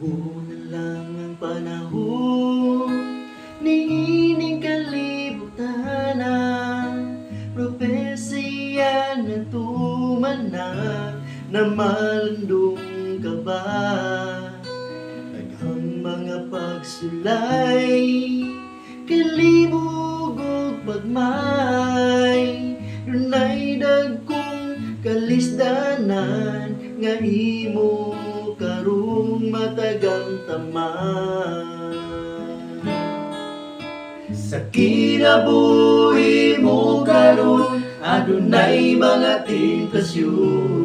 Buo na lang ang panahon, niining kalibutan na propesya na tumanak na malundong ka ba? Naghang mga pagsulay, kalibog o pagmay, dunay dagkong kalisdanan nga imo karong matagang taman. Sa kinabuhi mo karon adunay mga tentasyon.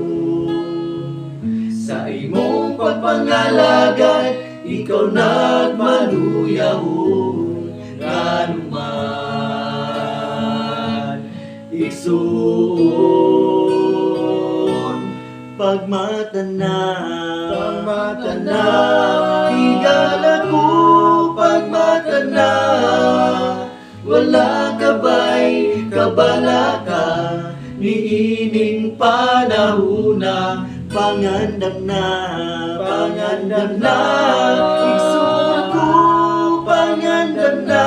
Sa imong pagpangalagad ikaw nagmaluyahon. Nganuman igsoon pagmata na higala ko pagmata na, wala kabay kabalaka niining panahuna. Pangandam na igsoon ko pangandam na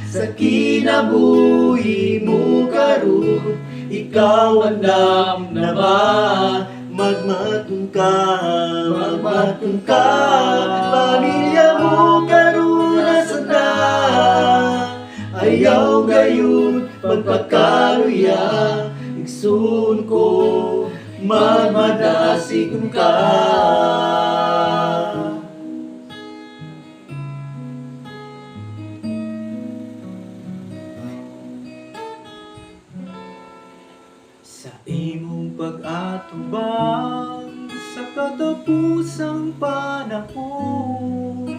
sa kinabuhi mo karon ikaw andam na ba? Magmatong ka, pamilya mo karon nasaan na? Ayaw gayon magpakaluya, igsoon ko magmadasigon ka. Sa imong pag-atubang sa katapusang panahon,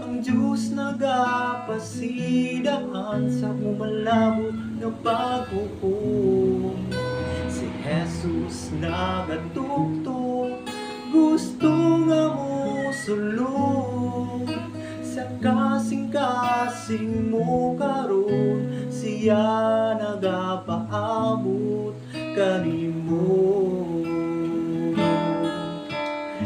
ang Diyos nagapasidahan sa umalabot na paghukom. Si Jesus nagatuktok, gusto nga mo sulod. Sa kasing-kasing mo karon, siya nagapaabot kanimo.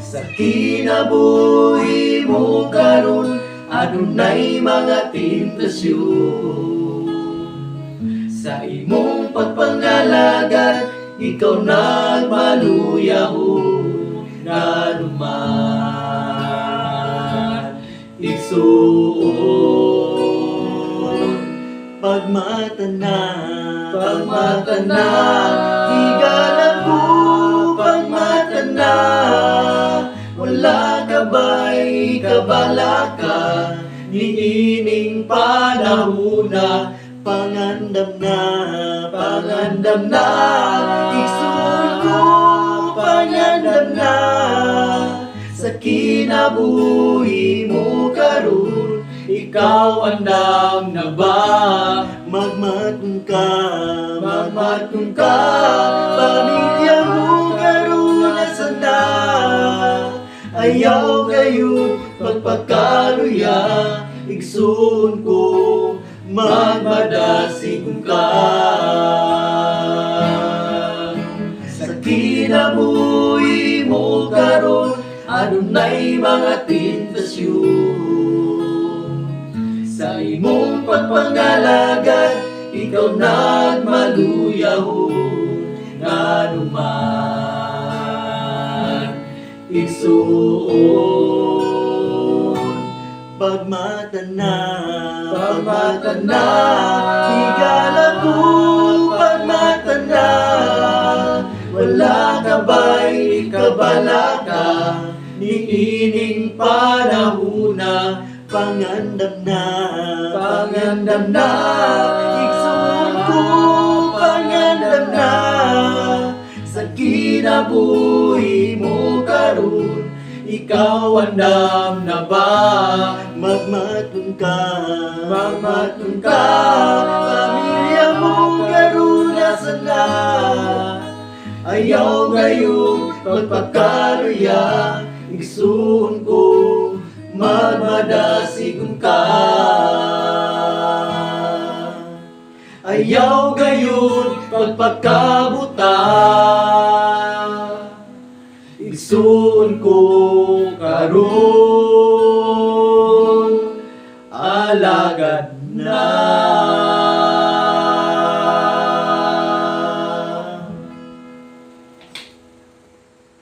Sa kinabuhi mo karon adunay mga tentasyon. Sa imong pagpangalagad ikaw nagmaluyahon. Nganuman igsoon pagmata na higala ko pagmata na, wala kabay kabalaka niining panahuna. Pangandam na igsoon ko pangandam na sa kinabuhi mo karon ikaw andam na ba? Magmatong ka, pamilya mo karon nasaan na? Ayaw gayon magpakaluya, igsoon ko magmadasigon ka. Sa kinabuhi mo karon adunay mga tentasyon. Sa imong pagpangalagad ikaw nagmaluyahon. Nganuman igsoon pagmata na higala ko pagmata na, wala kabay kabalaka niining panahuna. Pangandam na igsoon ko pangandam na sa kinabuhi mo karon ikaw andam na ba? Magmatong ka, pamilya mo karon nasaan na? Ayaw ngayon magpakaluya, igsuon ko magmadasigon ka. Ayaw gayon pagpakabuta, igsuon ko karon alagad na.